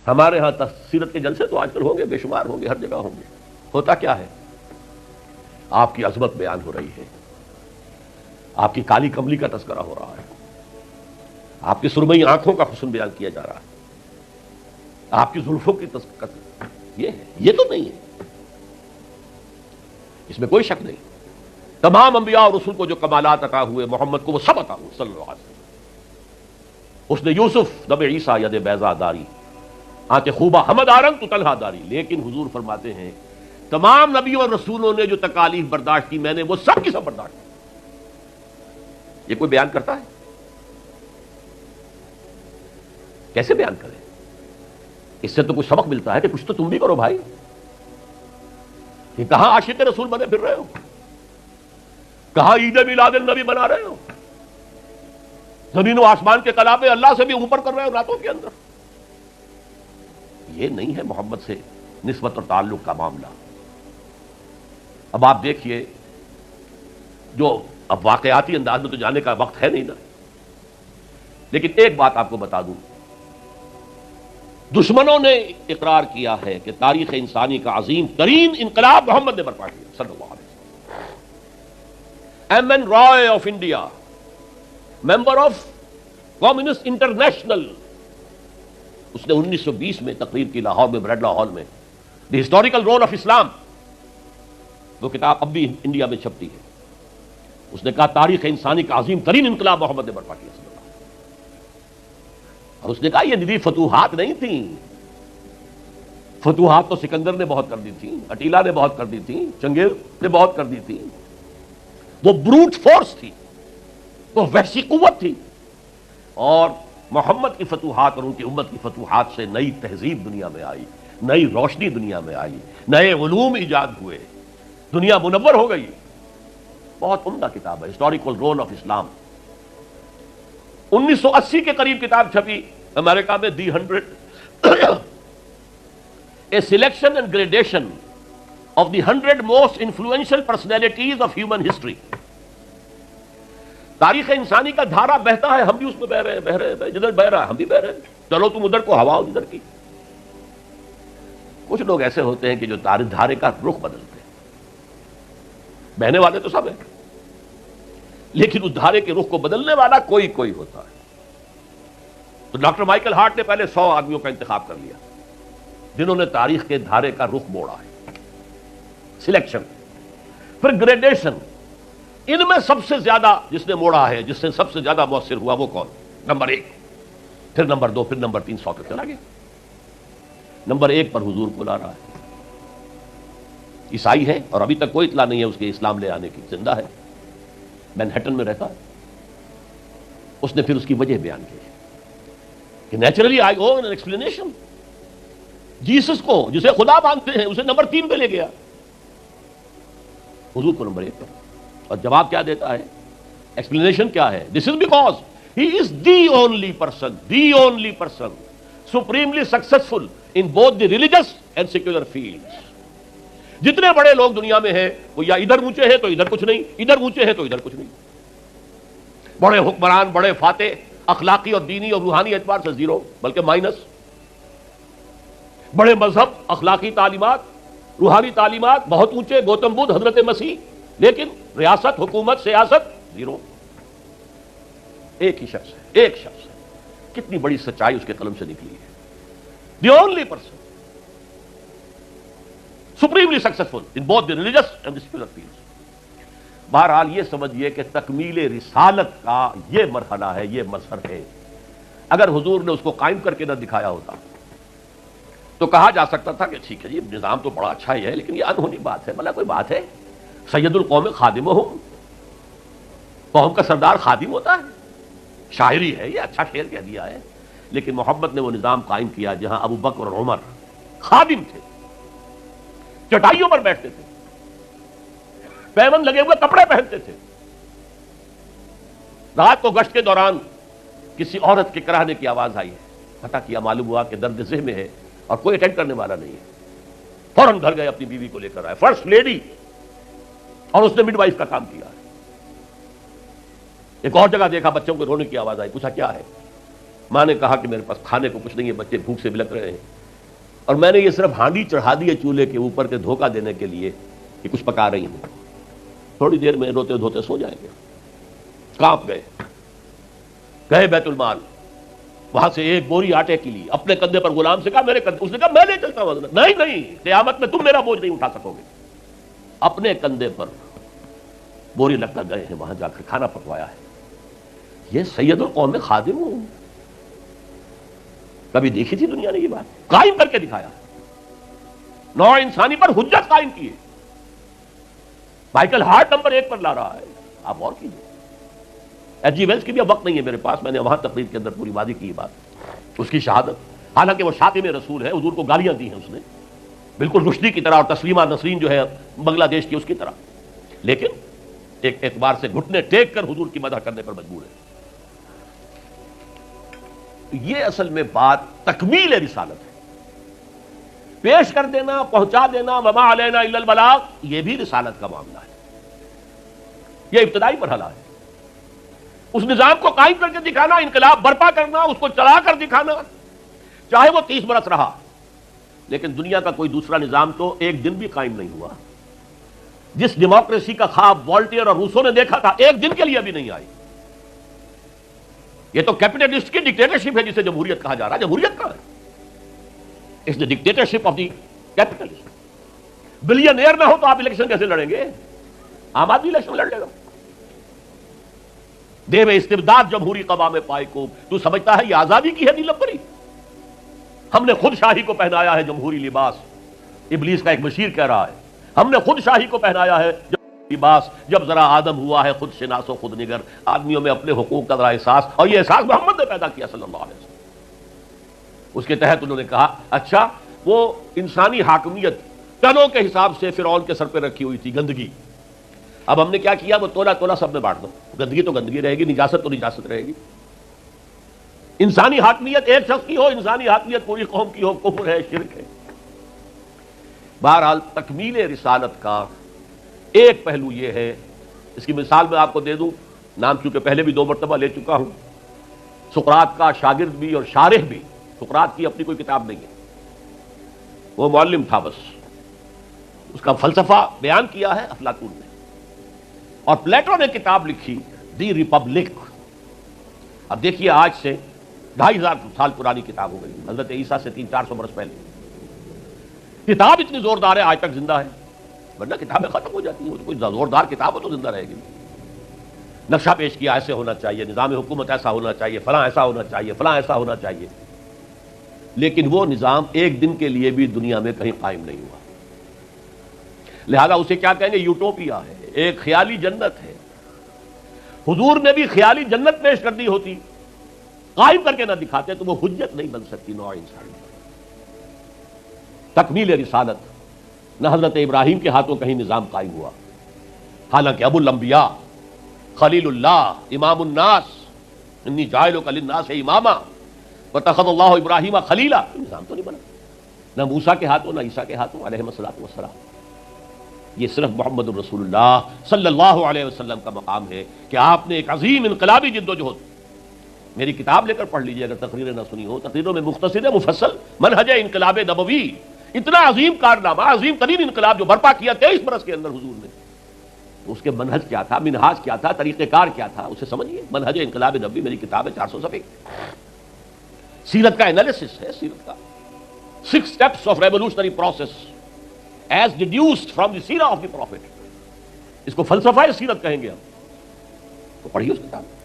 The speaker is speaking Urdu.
ہمارے ہاں سیرت کے جلسے تو آج کل ہوں گے، بے شمار ہوں گے، ہر جگہ ہوں گے. ہوتا کیا ہے؟ آپ کی عظمت بیان ہو رہی ہے، آپ کی کالی کملی کا تذکرہ ہو رہا ہے، آپ کی سرمئی آنکھوں کا حسن بیان کیا جا رہا ہے، آپ کی زلفوں کی تذکرہ. یہ تو نہیں ہے، اس میں کوئی شک نہیں. تمام انبیاء اور رسول کو جو کمالات عطا ہوئے محمد کو وہ سب عطا ہوئے صلی اللہ علیہ وسلم. اس نے یوسف دم عیسیٰ ید بیضا داری آنچ خوبہ حمد آرنگ تو طلحہ داری. لیکن حضور فرماتے ہیں تمام نبیوں اور رسولوں نے جو تکالیف برداشت کی میں نے وہ سب کی سب برداشت کی. یہ کوئی بیان کرتا ہے؟ کیسے بیان کرے؟ اس سے تو کچھ سبق ملتا ہے کہ کچھ تو تم بھی کرو بھائی. کہ کہاں عاشق رسول بنے پھر رہے ہو، کہاں عید میلاد النبی بنا رہے ہو، زمین و آسمان کے کلابے اللہ سے بھی اوپر کر رہے ہو راتوں کے اندر. یہ نہیں ہے محمد سے نسبت اور تعلق کا معاملہ. اب آپ دیکھیے، جو اب واقعاتی انداز میں تو جانے کا وقت ہے نہیں نا، لیکن ایک بات آپ کو بتا دوں، دشمنوں نے اقرار کیا ہے کہ تاریخ انسانی کا عظیم ترین انقلاب محمد نے برپا کیا صلی اللہ علیہ وسلم. M N Roy of India, member of Communist International, اس نے 1920 میں تقریر کی لاہور میں بریڈلا ہال میں، دی ہسٹوریکل رول آف اسلام. وہ کتاب اب بھی انڈیا میں چھپتی ہے. اس نے کہا تاریخ انسانی کا عظیم ترین انقلاب محمد نے برپا کیا صلی اللہ علیہ وسلم. اور اس نے کہا یہ ندی فتوحات نہیں تھیں، فتوحات تو سکندر نے بہت کر دی تھی، اٹیلا نے بہت کر دی تھی، چنگیز نے بہت کر دی تھی. وہ بروٹ فورس تھی، وہ وحشی قوت تھی. اور محمد کی فتوحات اور ان کی امت کی فتوحات سے نئی تہذیب دنیا میں آئی، نئی روشنی دنیا میں آئی، نئے علوم ایجاد ہوئے، دنیا منور ہو گئی. بہت عمدہ کتاب ہے ہسٹوریکل رول آف اسلام. 1980 کے قریب کتاب چھپی امریکہ میں، دی 100 a selection and gradation of the 100 most influential personalities of human history. تاریخ انسانی کا دھارا بہتا ہے، ہم بھی اس میں بہ رہے ہیں، جدھر بہ رہا ہے ہم بھی بہ رہے ہیں. چلو تم ادھر کو ہوا ادھر کی. کچھ لوگ ایسے ہوتے ہیں کہ جو دھارے کا رخ بدلتے ہیں. بہنے والے تو سب ہیں، لیکن اس دھارے کے رخ کو بدلنے والا کوئی ہوتا ہے. تو ڈاکٹر مائیکل ہارٹ نے پہلے 100 آدمیوں کا انتخاب کر لیا جنہوں نے تاریخ کے دھارے کا رخ موڑا ہے. سلیکشن، پھر گریڈیشن. ان میں سب سے زیادہ جس نے موڑا ہے، جس سے سب سے زیادہ مؤثر ہوا، وہ کون؟ نمبر 1، پھر نمبر 2، پھر نمبر 3، 100 تک چلا گیا. نمبر 1 پر حضور کو لا رہا ہے. عیسائی ہے اور ابھی تک کوئی اطلاع نہیں ہے اس کے اسلام لے آنے کی. زندہ ہے، مینہٹن میں رہتا ہے. اس نے پھر اس کی وجہ بیان کی کہ naturally I O an explanation. Jesus کو جسے خدا مانتے ہیں اسے نمبر 3 پہ لے گیا، حضور کو نمبر 1 پر. اور جواب کیا دیتا ہے؟ ایکسپلینیشن کیا ہے؟ This is because he is the only person supremely successful in both the religious and secular fields. جتنے بڑے لوگ دنیا میں ہیں وہ یا ادھر اونچے ہیں تو ادھر کچھ نہیں، ادھر اونچے ہیں تو ادھر کچھ نہیں. بڑے حکمران، بڑے فاتح، اخلاقی اور دینی اور روحانی اعتبار سے 0 بلکہ مائنس. بڑے مذہب، اخلاقی تعلیمات، روحانی تعلیمات بہت اونچے، گوتم بدھ، حضرت مسیح، لیکن ریاست، حکومت، سیاست 0. ایک ہی شخص ہے، ایک شخص ہے. کتنی بڑی سچائی اس کے قلم سے نکلی ہے. دی only person supremely successful in both the religious and the secular fields. بہرحال یہ سمجھیے کہ تکمیل رسالت کا یہ مرحلہ ہے، یہ مظہر ہے. اگر حضور نے اس کو قائم کر کے نہ دکھایا ہوتا تو کہا جا سکتا تھا کہ ٹھیک ہے جی نظام تو بڑا اچھا ہی ہے، لیکن یہ انہونی بات ہے. بھلا کوئی بات ہے؟ سید القوم خادمہم، قوم کا سردار خادم ہوتا ہے. شاعری ہے، یہ اچھا شعر کہہ دیا ہے. لیکن محمد نے وہ نظام قائم کیا جہاں ابو بکر اور عمر خادم تھے، چٹائیوں پر بیٹھتے تھے، پیمن لگے ہوئے کپڑے پہنتے تھے. رات کو گشت کے دوران کسی عورت کے کراہنے کی آواز آئی ہے، پتہ کیا، معلوم ہوا کہ درد ذہ میں ہے اور کوئی اٹینڈ کرنے والا نہیں ہے. فوراً گھر گئے، اپنی بیوی کو لے کر آئے، فرسٹ لیڈی، اور اس نے مڈ وائف کا کام کیا ہے. ایک اور جگہ دیکھا، بچوں کو رونے کی آواز آئی، پوچھا کیا ہے؟ ماں نے کہا کہ میرے پاس کھانے کو کچھ نہیں ہے، بچے بھوک سے بلک رہے ہیں. اور میں نے یہ صرف ہانڈی چڑھا دی ہے چولہے کے اوپر کے دھوکہ دینے کے لیے کہ کچھ پکا رہی ہوں، تھوڑی دیر میں روتے دھوتے سو جائیں گے۔ کانپ گئے بیت المال، وہاں سے ایک بوری آٹے کی لی، اپنے کندھے پر غلام سے کہا میرے کندھے، اس نے کہا میں نہیں چلتا ہوں۔ نہیں، قیامت میں تم میرا بوجھ نہیں اٹھا سکو گے۔ اپنے کندھے پر بوری لگ کر گئے ہیں، وہاں جا کر کھانا پکوایا ہے۔ یہ سید القوم میں خادم ہوں، کبھی دیکھی تھی دنیا نے یہ بات؟ قائم کر کے دکھایا، نوع انسانی پر حجت قائم کی ہے۔ مائیکل ہارٹ نمبر 1 پر لا رہا ہے، آپ اور کیجیے۔ ایچ جی ویلز کی بھی اب وقت نہیں ہے میرے پاس، میں نے وہاں تقریر کے اندر پوری واضح کی یہ بات، اس کی شہادت، حالانکہ وہ شاطم رسول ہے، حضور کو گالیاں دی ہیں اس نے بالکل رشدی کی طرح، اور تسلیمہ نسرین جو ہے بنگلہ دیش کی اس کی طرح، لیکن ایک اعتبار سے گھٹنے ٹیک کر حضور کی مدح کرنے پر مجبور ہے۔ یہ اصل میں بات تکمیل رسالت ہے، پیش کر دینا، پہنچا دینا، وما علینا الا البلاغ، یہ بھی رسالت کا معاملہ ہے، یہ ابتدائی مرحلہ ہے۔ اس نظام کو قائم کر کے دکھانا، انقلاب برپا کرنا، اس کو چلا کر دکھانا، چاہے وہ 30 برس رہا، لیکن دنیا کا کوئی دوسرا نظام تو ایک دن بھی قائم نہیں ہوا۔ جس ڈیموکریسی کا خواب والٹیئر اور روسو نے دیکھا تھا، ایک دن کے لیے بھی نہیں آئی۔ یہ تو کیپٹلسٹ کی ڈکٹیٹرشپ ہے جسے جمہوریت کہا جا رہا ہے۔ جمہوریت کا ہے، اس dictatorship of the capitalist. Billionaire نہ ہو تو آپ الیکشن کیسے لڑیں گے؟ عام آدمی الیکشن لڑ لے گا۔ دیو استبداد جمہوری قوام پائے کو، تو سمجھتا ہے یہ آزادی کی ہے نیلم پری؟ ہم نے خود شاہی کو پہنایا ہے جمہوری لباس، ابلیس کا ایک مشیر کہہ رہا ہے، ہم نے خود شاہی کو پہنایا ہے جمہوری لباس، جب ذرا آدم ہوا ہے خود شناس و خود نگر، آدمیوں میں اپنے حقوق کا ذرا احساس، اور یہ احساس محمد نے پیدا کیا صلی اللہ علیہ وسلم۔ اس کے تحت انہوں نے کہا اچھا وہ انسانی حاکمیت ٹنوں کے حساب سے فرعون کے سر پہ رکھی ہوئی تھی گندگی، اب ہم نے کیا کیا؟ وہ تولا تولا سب میں بانٹ دو، گندگی تو گندگی رہے گی، نجاست تو نجاست رہے گی۔ انسانی حاکمیت ایک شخص کی ہو، انسانی حاکمیت پوری قوم کی ہو، کفر ہے، شرک ہے۔ بہرحال تکمیل رسالت کا ایک پہلو یہ ہے، اس کی مثال میں آپ کو دے دوں، نام چونکہ پہلے بھی 2 مرتبہ لے چکا ہوں، سقراط کا شاگرد بھی اور شارح بھی، سقراط کی اپنی کوئی کتاب نہیں ہے، وہ معلم تھا بس، اس کا فلسفہ بیان کیا ہے افلاطون نے، اور پلیٹو نے کتاب لکھی دی ریپبلک۔ اب دیکھیے آج سے 2500 سال پرانی کتاب ہو گئی، حضرت عیسیٰ سے 300-400 برس پہلے کتاب اتنی زوردار ہے، آج تک زندہ ہے، ورنہ کتابیں ختم ہو جاتی ہیں، کوئی زوردار کتاب ہو تو زندہ رہے گی۔ نقشہ پیش کیا ایسے ہونا چاہیے، نظام حکومت ایسا ہونا چاہیے، فلاں ایسا ہونا چاہیے، فلاں ایسا ہونا چاہیے، لیکن وہ نظام ایک دن کے لیے بھی دنیا میں کہیں قائم نہیں ہوا، لہذا اسے کیا کہیں گے؟ یوٹوپیا ہے، ایک خیالی جنت ہے۔ حضور نے بھی خیالی جنت پیش کر دی ہوتی، قائم کر کے نہ دکھاتے تو وہ حجت نہیں بن سکتی نوع انسانی۔ تکمیل رسالت، نہ حضرت ابراہیم کے ہاتھوں کہیں نظام قائم ہوا، حالانکہ ابو الانبیاء، خلیل اللہ، امام الناس، انی جاعلک للناس اماما واتخذ اللہ ابراہیم خلیلا، نظام تو نہیں بنا، نہ موسیٰ کے ہاتھوں نہ عیسیٰ کے ہاتھوں علیہ الصلوۃ والسلام۔ یہ صرف محمد الرسول اللہ صلی اللہ علیہ وسلم کا مقام ہے کہ آپ نے ایک عظیم انقلابی جد و جہد، میری کتاب لے کر پڑھ لیجیے اگر تقریریں نہ سنی ہو، تقریروں میں مختصر ہے مفصل، منہج انقلاب نبوی، اتنا عظیم کارنامہ، عظیم ترین انقلاب جو برپا کیا 23 برس کے اندر حضور نے، تو اس کے منہج کیا تھا، منہاج کیا تھا، طریقہ کار کیا تھا، اسے سمجھیے۔ منہج انقلاب نبوی میری کتاب ہے، 400 صفحے، سیرت کا انالیسس ہے، سیرت کا 6 steps of revolutionary process as deduced from the seerah of the prophet، اس کو فلسفہ سیرت کہیں گے ہم، تو پڑھیے اس کتاب۔